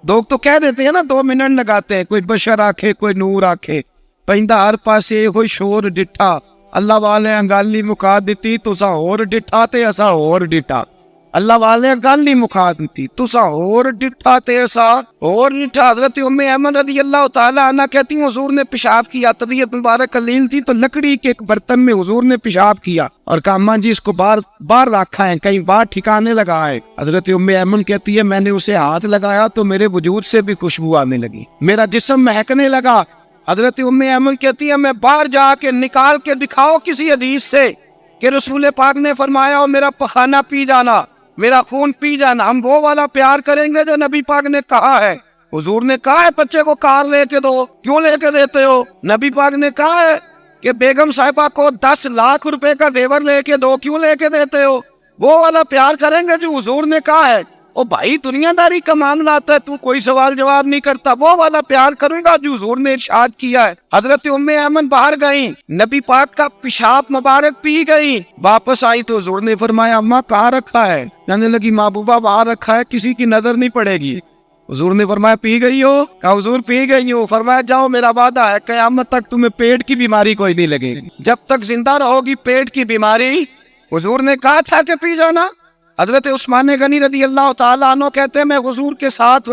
لوگ تو کہہ دیتے ہیں نا 2 منٹ لگاتے ہیں، کوئی بشر آکھے کوئی نور آکھے، پیندا ہر پاسے ہوئی شور ڈٹھا، اللہ والے گل ہی مکا دیتی تسا ہور ڈٹھا تے اسا ہور ڈٹھا، اللہ والے گل ہی مکا دیتی تسا ہور ڈٹھا تے اسا ہور ڈٹھا۔ حضرت ام ایمن رضی اللہ تعالی عنہ کہتی ہیں حضور نے پیشاب کیا، طبیعت مبارک قلیل تھی تو لکڑی کے ایک برتن میں حضور نے پیشاب کیا اور کہا اماں جی اس کو باہر رکھا ہے، کہیں باہر ٹھکانے لگا ہے۔ حضرت ام ایمن کہتی ہے میں نے اسے ہاتھ لگایا تو میرے وجود سے بھی خوشبو آنے لگی، میرا جسم مہکنے لگا۔ حضرت ام ایمن کہتی ہے میں باہر جا کے نکال کے دکھاؤ کسی حدیث سے کہ رسول پاک نے فرمایا ہو میرا پخانہ پی جانا، میرا خون پی جانا، ہم وہ والا پیار کریں گے جو نبی پاک نے کہا ہے۔ حضور نے کہا ہے بچے کو کار لے کے دو، کیوں لے کے دیتے ہو؟ نبی پاک نے کہا ہے کہ بیگم صاحبہ کو 10 لاکھ روپے کا زیور لے کے دو، کیوں لے کے دیتے ہو؟ وہ والا پیار کریں گے جو حضور نے کہا ہے۔ او بھائی دنیا داری کا معاملہ آتا ہے تو کوئی سوال جواب نہیں کرتا، وہ والا پیار کروں گا جو حضور نے ارشاد کیا ہے۔ حضرت ام ایمن باہر گئیں، نبی پاک کا پیشاب مبارک پی گئیں، واپس آئی تو حضور نے فرمایا اماں کہاں رکھا ہے؟ کہنے لگی محبوبہ باہر رکھا ہے، کسی کی نظر نہیں پڑے گی۔ حضور نے فرمایا پی گئی ہو؟ کہا حضور پی گئی ہوں۔ فرمایا جاؤ میرا وعدہ ہے قیامت تک تمہیں پیٹ کی بیماری کوئی نہیں لگے گی، جب تک زندہ رہو گی پیٹ کی بیماری۔ حضور نے کہا تھا کہ پی جانا۔ حضرت عثمان غنی رضی اللہ تعالیٰ عنہ کہتے ہیں میں حضور کے ساتھ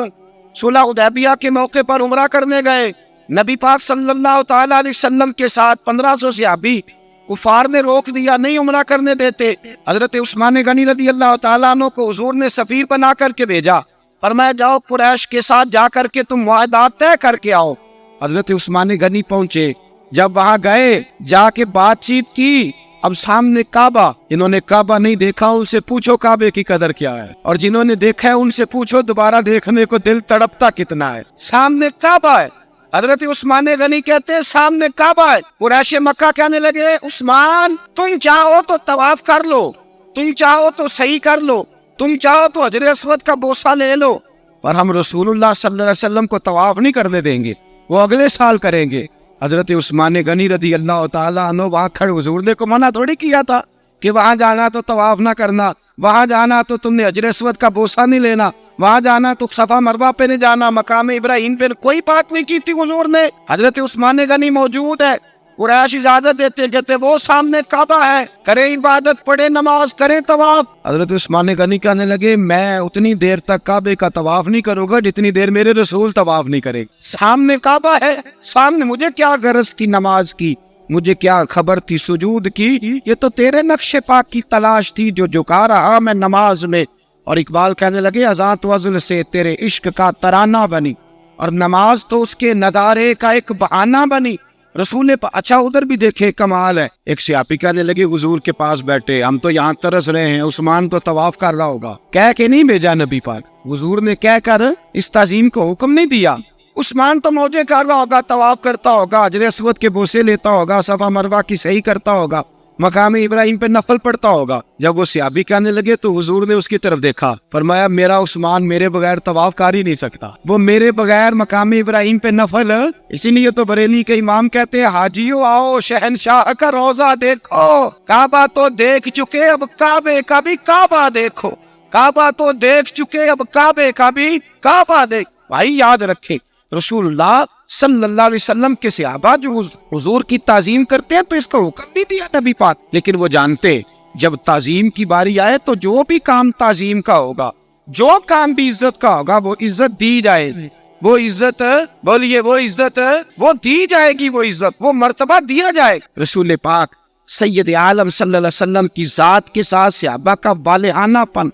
صلح حدیبیہ کے موقع پر عمرہ کرنے گئے، نبی پاک صلی اللہ تعالیٰ علیہ وسلم کے ساتھ 1500 صحابی، کفار نے روک دیا، نہیں عمرہ کرنے دیتے۔ حضرت عثمان غنی رضی اللہ تعالیٰ عنہ کو حضور نے سفیر بنا کر کے بھیجا، فرمایا جاؤ قریش کے ساتھ جا کر کے تم معاہدات طے کر کے آؤ۔ حضرت عثمان غنی پہنچے، جب وہاں گئے جا کے بات چیت کی، اب سامنے کعبہ، جنہوں نے کعبہ نہیں دیکھا ان سے پوچھو کعبے کی قدر کیا ہے، اور جنہوں نے دیکھا ہے ان سے پوچھو دوبارہ دیکھنے کو دل تڑپتا کتنا ہے۔ سامنے کعبہ ہے، حضرت عثمان غنی کہتے ہیں سامنے کعبہ ہے۔ قریش مکہ کہنے لگے عثمان تم چاہو تو طواف کر لو، تم چاہو تو صحیح کر لو، تم چاہو تو حجر اسود کا بوسہ لے لو، پر ہم رسول اللہ صلی اللہ علیہ وسلم کو طواف نہیں کرنے دیں گے، وہ اگلے سال کریں گے۔ حضرت عثمان غنی رضی اللہ تعالیٰ عنہ وہاں کھڑے، حضور نے کو منع تھوڑی کیا تھا کہ وہاں جانا تو طواف نہ کرنا، وہاں جانا تو تم نے حجر اسود کا بوسہ نہیں لینا، وہاں جانا تو صفا مروہ پہ نہیں جانا، مقام ابراہیم پہ کوئی بات نہیں کی تھی حضور نے۔ حضرت عثمان غنی موجود ہے، قریش اجازت دیتے کہتے وہ سامنے کعبہ ہے، کرے عبادت، پڑھے نماز، کرے طواف۔ حضرت عثمان غنی کہنے لگے میں اتنی دیر تک کعبے کا طواف نہیں کروں گا جتنی دیر میرے رسول طواف نہیں کرے۔ سامنے کعبہ ہے، سامنے مجھے کیا غرض تھی نماز کی، مجھے کیا خبر تھی سجود کی، یہ تو تیرے نقش پاک کی تلاش تھی جو جھکا رہا میں نماز میں۔ اور اقبال کہنے لگے اذان تو عزل سے تیرے عشق کا ترانہ بنی، اور نماز تو اس کے نظارے کا ایک بہانہ بنی۔ رسول اچھا ادھر بھی دیکھے کمال ہے، ایک صحابی کہنے لگے حضور کے پاس بیٹھے ہم تو یہاں ترس رہے ہیں، عثمان تو طواف کر رہا ہوگا، کہہ کے نہیں بھیجا نبی پاک، حضور نے کہہ کر اس تعظیم کو حکم نہیں دیا۔ عثمان تو موجے کر رہا ہوگا، طواف کرتا ہوگا، حجر اسود کے بوسے لیتا ہوگا، صفا مروہ کی صحیح کرتا ہوگا، مقام ابراہیم پہ نفل پڑھتا ہوگا۔ جب وہ صحابی کہنے لگے تو حضور نے اس کی طرف دیکھا، فرمایا میرا عثمان میرے بغیر طواف کر ہی نہیں سکتا، وہ میرے بغیر مقام ابراہیم پہ نفل، اسی لیے تو بریلی کے امام کہتے ہیں حاجیو آؤ شہنشاہ کا روزہ دیکھو، کعبہ تو دیکھ چکے اب کعبے کا بھی کعبہ دیکھو، کعبہ تو دیکھ چکے اب کعبے کا بھی کعبہ دیکھ۔ بھائی یاد رکھے رسول اللہ صلی اللہ علیہ وسلم کے صحابہ جو حضور کی تعظیم کرتے ہیں تو اس کا حکم نہیں دیا نبی پاک، لیکن وہ جانتے جب تعظیم کی باری آئے تو جو بھی کام تعظیم کا ہوگا، جو کام بھی عزت کا ہوگا وہ عزت دی جائے، وہ عزت بولیے وہ عزت وہ دی جائے گی، وہ عزت وہ مرتبہ دیا جائے۔ رسول پاک سید عالم صلی اللہ علیہ وسلم کی ذات کے ساتھ صحابہ کا والہانہ پن،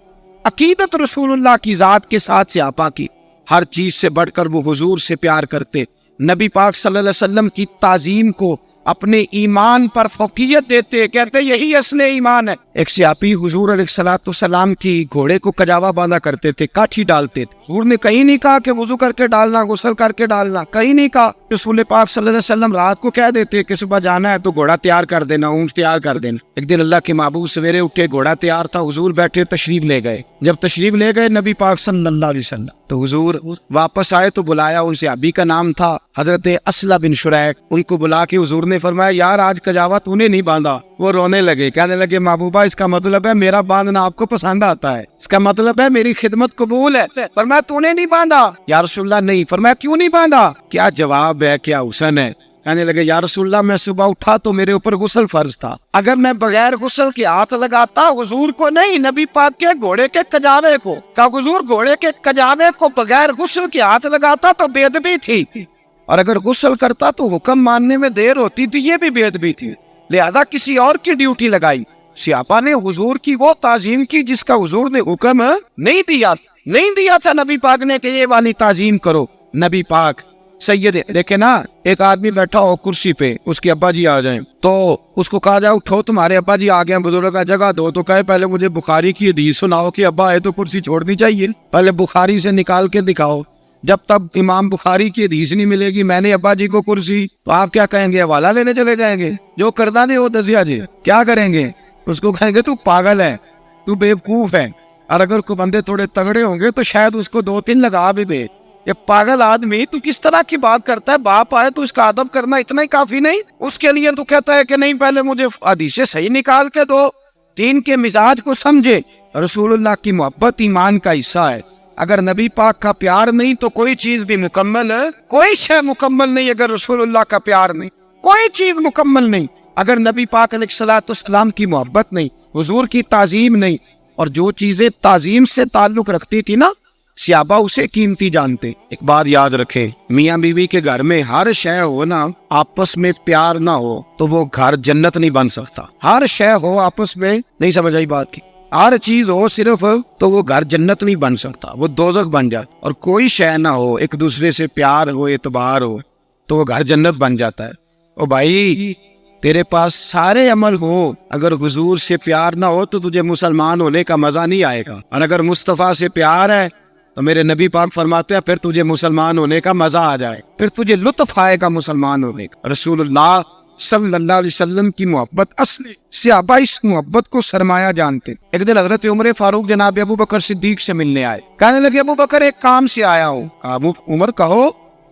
عقیدت رسول اللہ کی ذات کے ساتھ صحابہ کی، ہر چیز سے بڑھ کر وہ حضور سے پیار کرتے، نبی پاک صلی اللہ علیہ وسلم کی تعظیم کو اپنے ایمان پر فوقیت دیتے، کہتے یہی اصل ایمان ہے۔ ایک صحابی حضور علیہ الصلوۃ والسلام کی گھوڑے کو کجاوا باندھا کرتے تھے، کاٹھی ڈالتے تھے۔ حضور نے کہیں نہیں کہا کہ وضو کر کے ڈالنا، غسل کر کے ڈالنا، کہیں نہیں کہا۔ رسول پاک صلی اللہ علیہ وسلم رات کو کہہ دیتے کہ صبح جانا ہے تو گھوڑا تیار کر دینا، اونٹ تیار کر دینا۔ ایک دن اللہ کے محبوب سویرے اٹھے، گھوڑا تیار تھا، حضور بیٹھے تشریف لے گئے۔ جب تشریف لے گئے نبی پاک صلی اللہ علیہ وسلم تو حضور واپس آئے تو بلایا، ان سے صحابی کا نام تھا حضرت اسلم بن شریک، ان کو بلا کے حضور نے فرمایا یار آج کجاوا تو نے نہیں باندھا۔ وہ رونے لگے، کہنے لگے محبوبہ اس کا مطلب ہے میرا باندھنا آپ کو پسند آتا ہے، اس کا مطلب ہے میری خدمت قبول ہے۔ فرمایا تو نے نہیں باندھا؟ یا رسول اللہ نہیں۔ فرمایا کیوں نہیں باندھا؟ کیا جواب ہے، کیا حسن ہے؟ کہنے لگے یا رسول اللہ میں صبح اٹھا تو میرے اوپر غسل فرض تھا، اگر میں بغیر غسل کے ہاتھ لگاتا حضور کو نہیں، نبی پاک کے گھوڑے کے کجاوے کو، کہا حضور گھوڑے کے کجاوے کو بغیر غسل کے ہاتھ لگاتا تو بے ادبی تھی، اور اگر غسل کرتا تو حکم ماننے میں دیر ہوتی تھی، یہ بھی بے ادبی تھی، لہذا کسی اور کی ڈیوٹی لگائی۔ صحابہ نے حضور کی وہ تعظیم کی جس کا حضور نے حکم نہیں دیا تھا نبی پاک نے کہ یہ والی تعظیم کرو۔ نبی پاک سید دیکھے نا، ایک آدمی بیٹھا ہو کرسی پہ، اس کے ابا جی آ جائیں تو اس کو کہا جائے اٹھو تمہارے ابا جی آ گئے، بزرگ کا جگہ دو، تو کہے پہلے مجھے بخاری کی حدیث سناؤ کہ ابا ہے تو کرسی چھوڑنی چاہیے، پہلے بخاری سے نکال کے دکھاؤ۔ جب تک امام بخاری کی حدیث نہیں ملے گی میں نے ابا جی کو کرسی، تو آپ کیا کہیں گے؟ حوالہ لینے چلے جائیں گے؟ جو کردہ نہیں وہ دسیا جی کیا کریں گے؟ اس کو کہیں گے تو پاگل ہے، تو بیوقوف ہے، اور اگر کوئی بندے تھوڑے تگڑے ہوں گے تو شاید اس کو 2-3 لگا بھی دے، یہ پاگل آدمی تو کس طرح کی بات کرتا ہے، باپ آئے تو اس کا ادب کرنا اتنا ہی کافی نہیں؟ اس کے لیے تو کہتا ہے کہ نہیں پہلے مجھے حدیث صحیح نکال کے دو، دین کے مزاج کو سمجھے۔ رسول اللہ کی محبت ایمان کا حصہ ہے، اگر نبی پاک کا پیار نہیں تو کوئی چیز بھی مکمل ہے، کوئی شے مکمل نہیں اگر رسول اللہ کا پیار نہیں، کوئی چیز مکمل نہیں اگر نبی پاک علیہ الصلوۃ والسلام کی محبت نہیں، حضور کی تعظیم نہیں۔ اور جو چیزیں تعظیم سے تعلق رکھتی تھی نا صحابہ اسے قیمتی جانتے۔ ایک بات یاد رکھے، میاں بیوی کے گھر میں ہر شے ہو نا آپس میں پیار نہ ہو تو وہ گھر جنت نہیں بن سکتا۔ ہر شے ہو آپس میں، نہیں سمجھ آئی بات کی، ہر چیز ہو صرف تو وہ گھر جنت نہیں بن سکتا، وہ دوزخ بن جاتا۔ اور کوئی شے نہ ہو، ایک دوسرے سے پیار ہو، اعتبار ہو، تو وہ گھر جنت بن جاتا ہے۔ او بھائی تیرے پاس سارے عمل ہو، اگر حضور سے پیار نہ ہو تو تجھے مسلمان ہونے کا مزہ نہیں آئے گا، اور اگر مصطفیٰ سے پیار ہے تو میرے نبی پاک فرماتے ہیں پھر تجھے مسلمان ہونے کا مزہ آ جائے، پھر تجھے لطف آئے گا مسلمان ہونے کا۔ رسول اللہ صلی اللہ علیہ وسلم کی محبت اصلی، صحابہ اس محبت کو سرمایہ جانتے۔ ایک دن حضرت عمر فاروق جناب ابو بکر صدیق سے ملنے آئے، کہنے لگے ابو بکر ایک کام سے آیا ہوں۔ ابو عمر کہو،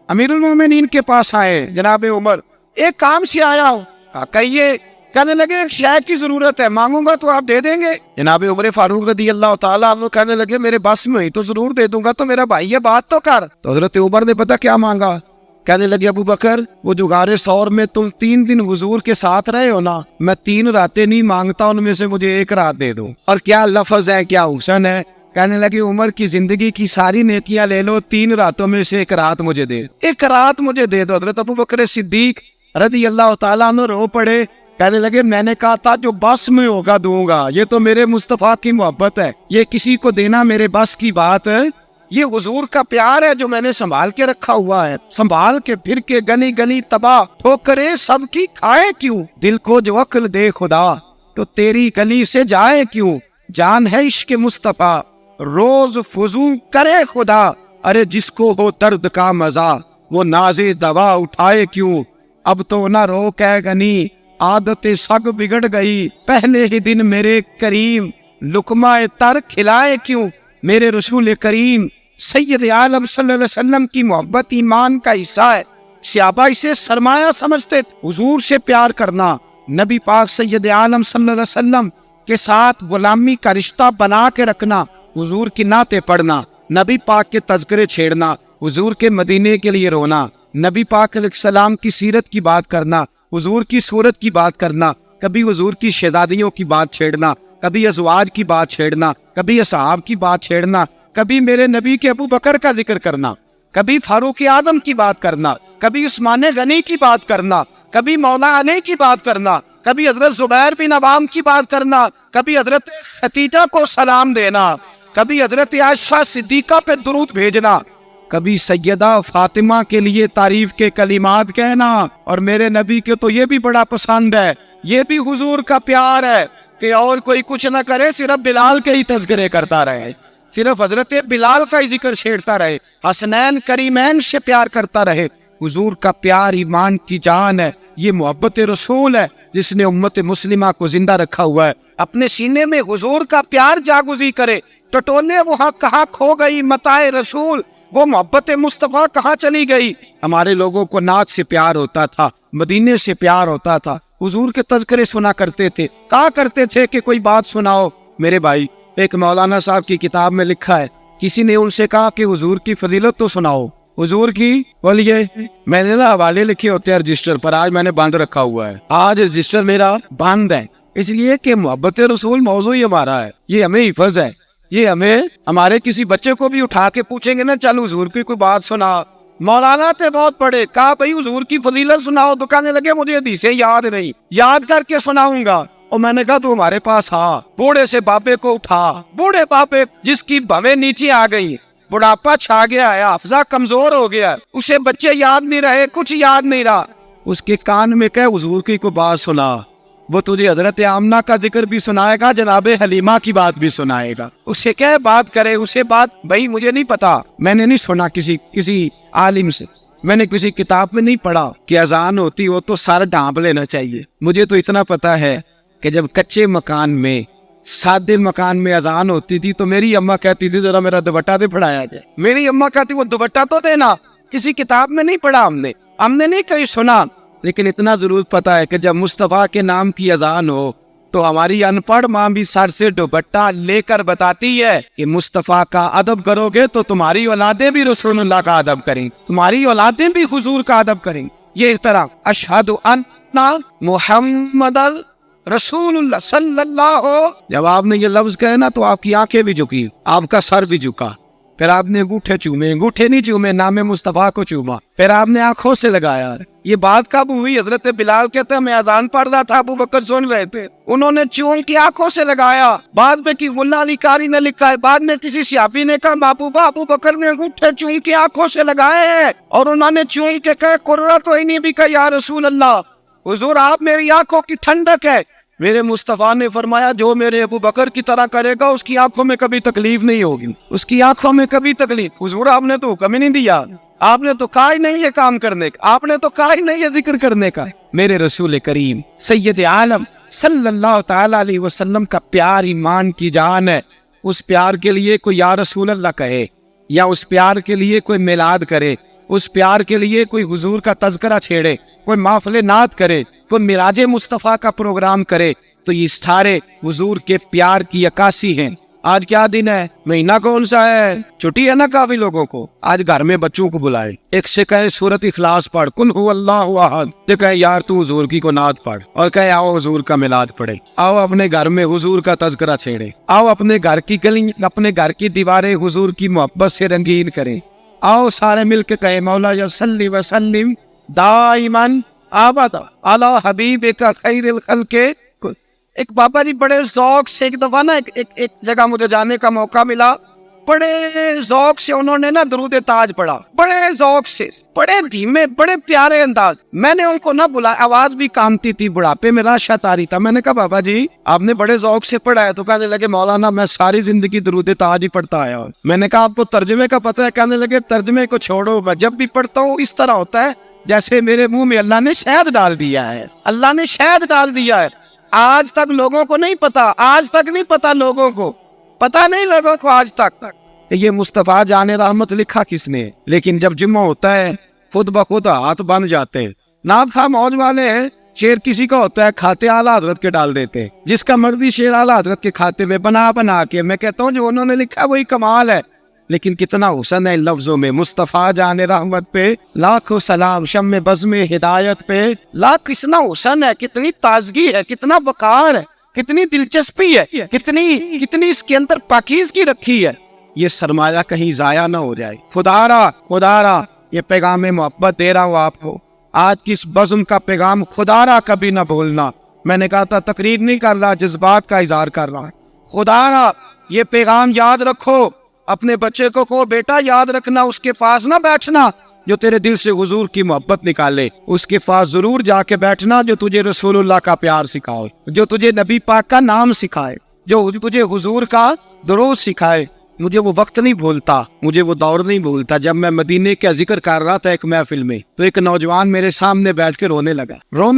امیر المومنین کے پاس آئے جناب عمر، ایک کام سے آیا ہوں، کہیے۔ کہنے لگے ایک شے کی ضرورت ہے، مانگوں گا تو آپ دے دیں گے؟ جناب عمر فاروق رضی اللہ تعالیٰ عنہ کہنے لگے میرے بس میں ہوئی تو ضرور دے دوں گا، تو میرا بھائی یہ بات تو کر۔ تو حضرت عمر نے پتہ کیا مانگا؟ کہنے لگے ابو بکر وہ جو غار ثور میں تم 3 دن حضور کے ساتھ رہے ہو نا، میں 3 راتیں نہیں مانگتا، ان میں سے مجھے 1 رات دے دو۔ اور کیا لفظ ہے، کیا حسن ہے! کہنے لگے عمر کی زندگی کی ساری نیکیاں لے لو، 3 راتوں میں سے 1 رات مجھے دے، 1 رات مجھے دے دو۔ حضرت ابو بکر صدیق رضی اللہ تعالیٰ عنہ رو پڑے، کہنے لگے میں نے کہا تھا جو بس میں ہوگا دوں گا، یہ تو میرے مصطفیٰ کی محبت ہے، یہ کسی کو دینا میرے بس کی بات ہے، یہ حضور کا پیار ہے جو میں نے سنبھال کے رکھا ہوا ہے، سنبھال کے پھر کے گلی گلی تباہ ٹھوکریں سب کی کھائے کیوں، دل کو جو عقل دے خدا تو تیری گلی سے جائے کیوں، جان ہے عشق مصطفیٰ روز فضو کرے خدا، ارے جس کو ہو درد کا مزہ وہ ناز دوا اٹھائے کیوں، اب تو نہ رو کہ گنی عادت سگ بگڑ گئی، پہلے ہی دن میرے کریم لقمہ تر کھلائے کیوں، میرے رسول کریم سید عالم صلی اللہ علیہ وسلم کی محبت ایمان کا حصہ ہے۔ صحابہ اسے سرمایہ سمجھتے، حضور سے پیار کرنا، نبی پاک سید عالم صلی اللہ علیہ وسلم کے ساتھ غلامی کا رشتہ بنا کے رکھنا، حضور کی نعتیں پڑھنا، نبی پاک کے تذکرے چھیڑنا، حضور کے مدینے کے لیے رونا، نبی پاک علیہ السلام کی سیرت کی بات کرنا، حضور کی صورت کی بات کرنا، کبھی حضور کی شہزادیوں کی بات چھیڑنا، کبھی ازواج کی بات چھیڑنا، کبھی اصحاب کی بات چھیڑنا، کبھی میرے نبی کے ابو بکر کا ذکر کرنا، کبھی فاروق اعظم کی بات کرنا، کبھی عثمان غنی کی بات کرنا، کبھی مولا علی کی بات کرنا، کبھی حضرت زبیر بن عوام کی بات کرنا، کبھی حضرت خدیجہ کو سلام دینا، کبھی حضرت عائشہ صدیقہ پہ درود بھیجنا، کبھی سیدہ فاطمہ کے لیے تعریف کے کلمات کہنا، اور میرے نبی کے تو یہ بھی بڑا پسند ہے، یہ بھی حضور کا پیار ہے کہ اور کوئی کچھ نہ کرے، صرف بلال کے ہی تذکرے کرتا رہے، صرف حضرت بلال کا ہی ذکر چھیڑتا رہے، حسنین کریمین سے پیار کرتا رہے۔ حضور کا پیار ایمان کی جان ہے، یہ محبت رسول ہے جس نے امت مسلمہ کو زندہ رکھا ہوا ہے۔ اپنے سینے میں حضور کا پیار جاگزی کرے، ٹٹولے وہاں کہاں کھو گئی متاع رسول، وہ محبت مصطفیٰ کہاں چلی گئی۔ ہمارے لوگوں کو نعت سے پیار ہوتا تھا، مدینے سے پیار ہوتا تھا، حضور کے تذکرے سنا کرتے تھے، کہا کرتے تھے کہ کوئی بات سناؤ۔ میرے بھائی، ایک مولانا صاحب کی کتاب میں لکھا ہے، کسی نے ان سے کہا کہ حضور کی فضیلت تو سناؤ، حضور کی بولیے۔ میں نے نا حوالے لکھے ہوتے ہیں رجسٹر پر، آج میں نے بند رکھا ہوا ہے، آج رجسٹر میرا بند ہے، اس لیے کہ محبت رسول موضوع ہی ہمارا ہے، یہ ہمیں حفظ ہے، یہ ہمیں ہمارے کسی بچے کو بھی اٹھا کے پوچھیں گے نا چل حضور کی کوئی بات سنا، مولانا تھے بہت پڑھے، کہا بھائی حضور کی فضیلت سناؤ، تو کہنے لگے مجھے حدیثیں یاد نہیں، یاد کر کے سناؤں گا۔ اور میں نے کہا تو ہمارے پاس ہاں، بوڑھے سے بابے کو اٹھا، بوڑھے بابے جس کی بھویں نیچے آ گئی، بڑھاپا چھا گیا ہے، حافظہ کمزور ہو گیا، اسے بچے یاد نہیں رہے، کچھ یاد نہیں رہا، اس کے کان میں کہ حضور کی کوئی بات سنا، وہ تجھے حضرت آمنہ کا ذکر بھی سنائے گا، جناب حلیمہ کی بات بھی سنائے گا، اسے کیا بات کرے، اسے بات بھائی مجھے نہیں پتا، میں نے نہیں سنا کسی عالم سے، میں نے کسی کتاب میں نہیں پڑھا کہ اذان ہوتی ہو تو سر ڈھانپ لینا چاہیے۔ مجھے تو اتنا پتا ہے کہ جب کچے مکان میں، سادے مکان میں اذان ہوتی تھی تو میری اماں کہتی تھی ذرا میرا دوپٹہ دے پڑھایا جائے، میری اماں کہتی وہ دوپٹہ تو دینا، کسی کتاب میں نہیں پڑھا ہم نے نہیں کہیں سنا، لیکن اتنا ضرور پتا ہے کہ جب مصطفیٰ کے نام کی اذان ہو تو ہماری ان پڑھ ماں بھی سر سے دوپٹہ لے کر بتاتی ہے کہ مصطفیٰ کا ادب کرو گے تو تمہاری اولادیں بھی رسول اللہ کا ادب کریں، تمہاری اولادیں بھی حضور کا ادب کریں۔ یہ احترام، اشہد ان محمد رسول اللہ صلی اللہ ہو، جب آپ نے یہ لفظ کہے نا تو آپ کی آنکھیں بھی جھکی، آپ کا سر بھی جھکا، پھر آپ نے انگوٹھے چومے، انگوٹھے نہیں چومے، نام مصطفیٰ کو چوما، پھر آپ نے آنکھوں سے لگایا۔ یہ بات کب ہوئی؟ حضرت بلال کہتے ہیں میں اذان پڑھ رہا تھا، ابو بکر سن رہے تھے، انہوں نے چوم کی آنکھوں سے لگایا۔ بعد میں کی ملا علی قاری نے لکھا ہے، بعد میں کسی صحابی نے کہا محبوبہ ابو بکر نے انگوٹھے چوم کی آنکھوں سے لگائے ہیں، اور انہوں نے چوم کے کہا قرۃ عینی بک یا رسول اللہ، حضور آپ میری آنکھوں کی ٹھنڈک ہے۔ میرے مصطفیٰ نے فرمایا جو میرے ابو بکر کی طرح کرے گا اس کی آنکھوں میں کبھی تکلیف نہیں ہوگی، اس کی آنکھوں میں کبھی تکلیف۔ حضور آپ نے تو حکم ہی نہیں دیا، آپ نے تو کہا ہی نہیں یہ کام کرنے کا، آپ نے تو کہا ہی نہیں یہ ذکر کرنے کا۔ میرے رسول کریم سید عالم صلی اللہ تعالی علیہ وسلم کا پیار ایمان کی جان ہے۔ اس پیار کے لیے کوئی یا رسول اللہ کہے، یا اس پیار کے لیے کوئی میلاد کرے، اس پیار کے لیے کوئی حضور کا تذکرہ چھیڑے، کوئی محفل نعت کرے، کوئی معراج مصطفیٰ کا پروگرام کرے، تو یہ سارے حضور کے پیار کی عکاسی ہیں۔ آج کیا دن ہے؟ مہینہ کون سا ہے؟ چھٹی ہے نا کافی لوگوں کو، آج گھر میں بچوں کو بلائے، ایک سے کہے سورۃ اخلاص پڑھ، قل هو اللہ احد، سے کہے یار تو حضور کی کو نعت پڑھ، اور کہے آؤ حضور کا میلاد پڑھے، آؤ اپنے گھر میں حضور کا تذکرہ چھیڑے، آؤ اپنے گھر کی گلی، اپنے گھر کی دیواریں حضور کی محبت سے رنگین کریں، آؤ سارے مل کے کہے مولا یا صلی وسلم دائماً آباد علی حبیبک خیر الخلق۔ ایک بابا جی بڑے ذوق سے ایک دفعہ نا ایک جگہ مجھے جانے کا موقع ملا، بڑے ذوق سے انہوں نے نا درود تاج پڑھا، بڑے ذوق سے، بڑے دھیمے، بڑے پیارے انداز۔ میں نے ان کو نہ بلایا، آواز بھی کامتی تھی، بڑھاپے میں راشت آ رہی تھا۔ میں نے کہا بابا جی آپ نے بڑے ذوق سے پڑھا ہے؟ تو کہنے لگے مولانا میں ساری زندگی درود تاج ہی پڑھتا آیا ہوں۔ میں نے کہا آپ کو ترجمے کا پتہ ہے؟ کہنے لگے ترجمے کو چھوڑو، میں جب بھی پڑھتا ہوں اس طرح ہوتا ہے جیسے میرے منہ میں اللہ نے شہد ڈال دیا ہے، اللہ نے شہد ڈال دیا ہے۔ آج تک لوگوں کو نہیں پتا، آج تک نہیں پتا لوگوں کو، پتا نہیں لوگوں کو آج تک کہ یہ مصطفیٰ جان رحمت لکھا کس نے۔ لیکن جب جمعہ ہوتا ہے خود بخود ہاتھ بن جاتے ہیں۔ نعت خواہ موج والے ہیں، شعر کسی کا ہوتا ہے کھاتے اعلیٰ حضرت کے ڈال دیتے ہیں، جس کا مرضی شعر اعلیٰ حضرت کے کھاتے میں بنا کے۔ میں کہتا ہوں جو انہوں نے لکھا وہی کمال ہے، لیکن کتنا حسن ہے ان لفظوں میں۔ مصطفیٰ جان رحمت پہ لاکھوں سلام، شم بزم ہدایت پہ لاکھ، کتنا حسن ہے، کتنی تازگی ہے، کتنا وقار ہے، کتنی دلچسپی ہے، کتنی اس کے اندر پاکیزگی رکھی ہے۔ یہ سرمایہ کہیں ضائع نہ ہو جائے۔ خدا را یہ پیغام محبت دے رہا ہوں آپ کو، آج کی اس بزم کا پیغام خدا را کبھی نہ بھولنا۔ میں نے کہا تھا تقریر نہیں کر رہا، جذبات کا اظہار کر رہا ہے۔ خدا را یہ پیغام یاد رکھو اپنے بچے کو کہو بیٹا یاد رکھنا اس کے پاس نہ بیٹھنا جو تیرے دل سے حضور کی محبت نکالے، اس کے پاس ضرور جا کے بیٹھنا جو تجھے رسول اللہ کا پیار سکھائے، جو تجھے نبی پاک کا نام سکھائے، جو تجھے حضور کا درود سکھائے۔ مجھے وہ وقت نہیں بھولتا، مجھے وہ دور نہیں بھولتا جب میں مدینے کا ذکر کر رہا تھا ایک محفل میں، تو ایک نوجوان میرے سامنے بیٹھ کے رونے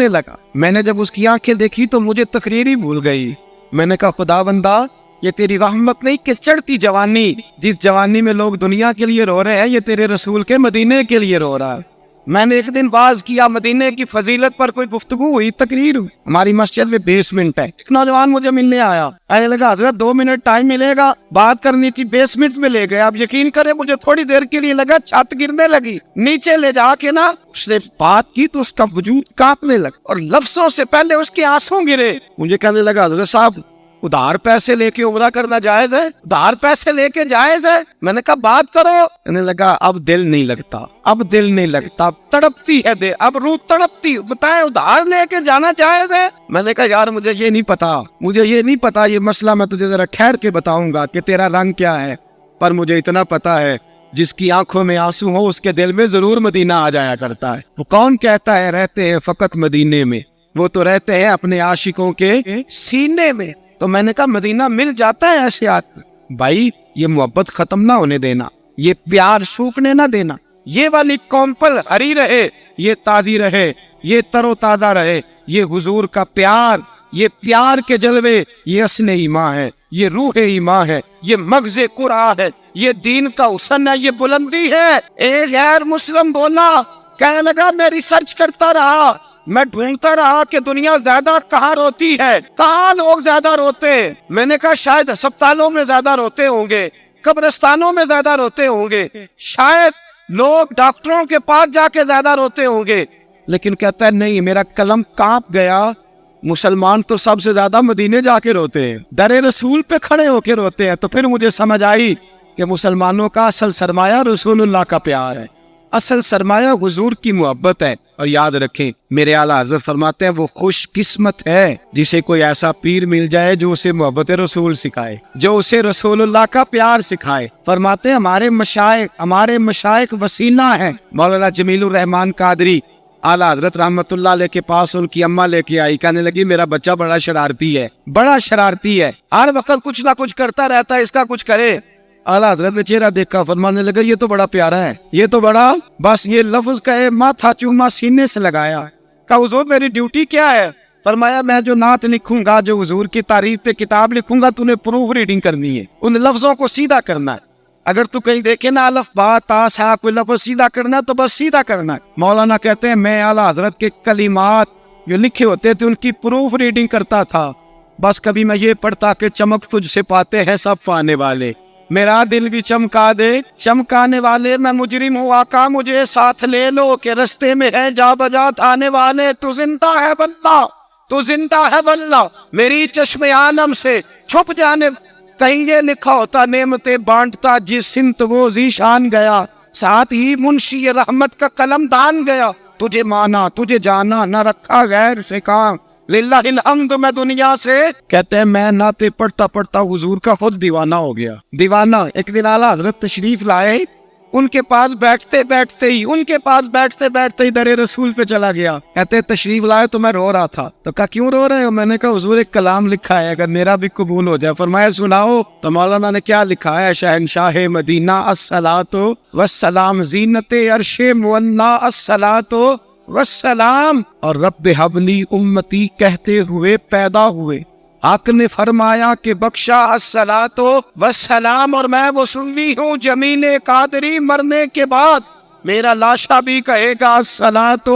لگا۔ میں نے جب اس کی آنکھیں دیکھی تو مجھے تقریر ہی بھول گئی۔ میں نے کہا خدا بندہ یہ تیری رحمت نہیں کہ چڑھتی جوانی، جس جوانی میں لوگ دنیا کے لیے رو رہے ہیں، یہ تیرے رسول کے مدینے کے لیے رو رہا ہے۔ میں نے ایک دن واز کیا، مدینے کی فضیلت پر کوئی گفتگو ہوئی، تقریر ہوئی، ہماری مسجد میں بیسمنٹ ہے، ایک نوجوان مجھے ملنے آیا، کہنے لگا حضرت 2 منٹ ٹائم ملے گا، بات کرنی تھی، بیسمنٹ میں لے گئے۔ آپ یقین کریں مجھے تھوڑی دیر کے لیے لگا چھت گرنے لگی، نیچے لے جا کے نا اس نے بات کی تو اس کا وجود کانپنے لگا اور لفظوں سے پہلے اس کے آنسوں گرے۔ مجھے کہنے لگا حضرت صاحب ادھار پیسے لے کے عمرہ کرنا جائز ہے؟ ادھار پیسے لے کے جائز ہے؟ میں نے کہا بات کرو۔ کہنے لگا اب دل نہیں لگتا، اب دل نہیں لگتا، تڑپتی ہے دے، اب روح تڑپتی، بتائیں ادھار لے کے جانا جائز ہے؟ میں نے کہا یار مجھے یہ نہیں پتا یہ مسئلہ میں تجھے ذرا ٹھہر کے بتاؤں گا کہ تیرا رنگ کیا ہے، پر مجھے اتنا پتا ہے جس کی آنکھوں میں آنسو ہو اس کے دل میں ضرور مدینہ آ جایا کرتا ہے۔ وہ کون کہتا ہے رہتے ہیں فقط مدینے میں، وہ تو رہتے ہیں اپنے عاشقوں کے سینے میں۔ تو میں نے کہا مدینہ مل جاتا ہے ایسے آدمی؟ بھائی یہ محبت ختم نہ ہونے دینا، یہ پیار سوکھنے نہ دینا، یہ والی کومپل ہری رہے، یہ تازی رہے، یہ تر و تازہ رہے، یہ حضور کا پیار، یہ پیار کے جلوے، یہ اصل ایمان ہے، یہ روح ایمان ہے، یہ مغز قرآن ہے، یہ دین کا حسن ہے، یہ بلندی ہے۔ ایک غیر مسلم بولا، کہنے لگا میں ریسرچ کرتا رہا، میں ڈھونڈتا رہا کہ دنیا زیادہ کہاں روتی ہے، کہاں لوگ زیادہ روتے۔ میں نے کہا شاید ہسپتالوں میں زیادہ روتے ہوں گے، قبرستانوں میں زیادہ روتے ہوں گے، شاید لوگ ڈاکٹروں کے پاس جا کے زیادہ روتے ہوں گے، لیکن کہتا ہے نہیں، میرا قلم کانپ گیا، مسلمان تو سب سے زیادہ مدینے جا کے روتے ہیں، در رسول پہ کھڑے ہو کے روتے ہیں۔ تو پھر مجھے سمجھ آئی کہ مسلمانوں کا اصل سرمایہ رسول اللہ کا پیار ہے، اصل سرمایہ حضور کی محبت ہے۔ اور یاد رکھیں میرے اعلیٰ حضرت فرماتے ہیں وہ خوش قسمت ہے جسے کوئی ایسا پیر مل جائے جو اسے محبت رسول سکھائے، جو اسے رسول اللہ کا پیار سکھائے۔ فرماتے ہیں ہمارے مشائخ وسیلہ ہیں۔ مولانا جمیل الرحمان قادری اعلیٰ حضرت رحمت اللہ علیہ کے پاس ان کی اماں لے کے آئی، کہنے لگی میرا بچہ بڑا شرارتی ہے، ہر وقت کچھ نہ کچھ کرتا رہتا ہے، اس کا کچھ کرے۔ اعلیٰ حضرت نے چہرہ دیکھا، فرمانے لگا یہ تو بڑا پیارا ہے، یہ تو بڑا، بس یہ لفظ کہے ماتھا چوما سینے سے لگایا۔ کہا حضور میری ڈیوٹی کیا ہے؟ فرمایا میں جو نعت لکھوں گا، جو حضور کی تعریف پہ کتاب لکھوں گا، تو نے پروف ریڈنگ کرنی ہے، ان لفظوں کو سیدھا کرنا ہے۔ اگر تو کہیں دیکھے نا الف با تا سا کوئی لفظ سیدھا کرنا تو بس سیدھا کرنا ہے۔ مولانا کہتے ہیں میں اعلیٰ حضرت کے کلمات جو لکھے ہوتے تھے ان کی پروف ریڈنگ کرتا تھا، بس کبھی میں یہ پڑھتا کہ چمک تجھ سے پاتے ہیں سب پانے والے، میرا دل بھی چمکا دے چمکانے والے، میں مجرم ہوں آقا مجھے ساتھ لے لو کہ رستے میں ہے جا بجا آنے والے، تو زندہ ہے بندہ، تو زندہ ہے بندہ، میری چشم عالم سے چھپ جانے۔ کہیں یہ لکھا ہوتا نعمتیں بانٹتا جس سمت وہ ذیشان گیا، ساتھ ہی منشی رحمت کا قلم دان گیا، تجھے مانا تجھے جانا نہ رکھا غیر سے کام، للہ الحمد میں دنیا سے۔ کہتے ہیں میں نعتیں پڑھتا پڑھتا حضور کا خود دیوانہ ہو گیا، دیوانہ۔ ایک دن اعلیٰ حضرت تشریف لائے، ان کے پاس بیٹھتے بیٹھتے ہی در رسول پہ چلا گیا۔ کہتے تشریف لائے تو میں رو رہا تھا، تو کہا کیوں رو رہے ہو؟ میں نے کہا حضور ایک کلام لکھا ہے اگر میرا بھی قبول ہو جائے۔ فرمایا سناؤ۔ تو مولانا نے کیا لکھا ہے؟ شہنشاہ مدینہ الصلاۃ والسلام، زینت عرش مولا الصلاۃ والسلام، اور رب حبلی امتی کہتے ہوئے پیدا ہوئے، حق نے فرمایا کہ بخشا الصلاۃ والسلام، اور میں وہ سنی ہوں جمیل قادری مرنے کے بعد میرا لاشا بھی کہے گا الصلاۃ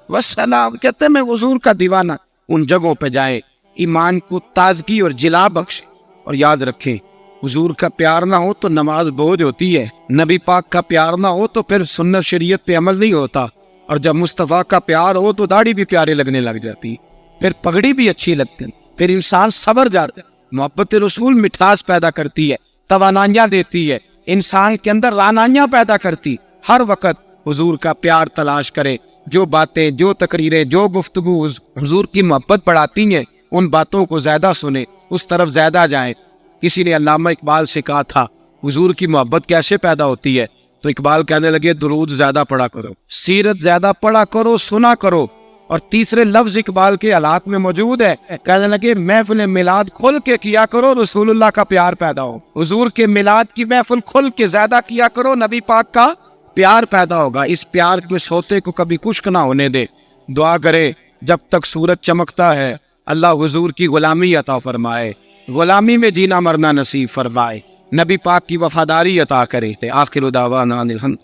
والسلام۔ کہتے ہیں میں حضور کا دیوانہ۔ ان جگہوں پہ جائیں ایمان کو تازگی اور جلا بخشے، اور یاد رکھیں حضور کا پیار نہ ہو تو نماز بوجھ ہوتی ہے، نبی پاک کا پیار نہ ہو تو پھر سنت شریعت پہ عمل نہیں ہوتا، اور جب مصطفیٰ کا پیار ہو تو داڑھی بھی پیارے لگنے لگ جاتی، پھر پگڑی بھی اچھی لگتی، پھر انسان صبر جاتا ہے۔ محبت رسول مٹھاس پیدا کرتی ہے، توانائیاں دیتی ہے، انسان کے اندر رانائیاں پیدا کرتی۔ ہر وقت حضور کا پیار تلاش کرے، جو باتیں، جو تقریریں، جو گفتگو حضور کی محبت بڑھاتی ہیں ان باتوں کو زیادہ سنیں، اس طرف زیادہ جائیں۔ کسی نے علامہ اقبال سے کہا تھا حضور کی محبت کیسے پیدا ہوتی ہے؟ تو اقبال کہنے لگے درود زیادہ پڑھا کرو، سیرت زیادہ پڑھا کرو، سنا کرو۔ اور تیسرے لفظ اقبال کے حالات میں موجود ہے، کہنے لگے محفل میلاد کھل کے کیا کرو، رسول اللہ کا پیار پیدا ہو۔ حضور کے میلاد کی محفل کھل کے زیادہ کیا کرو، نبی پاک کا پیار پیدا ہوگا۔ اس پیار کے سوتے کو کبھی خشک نہ ہونے دے۔ دعا کرے جب تک سورج چمکتا ہے اللہ حضور کی غلامی عطا فرمائے، غلامی میں جینا مرنا نصیب فرمائے، نبی پاک کی وفاداری عطا کرے۔ آخر دعوانا الحمد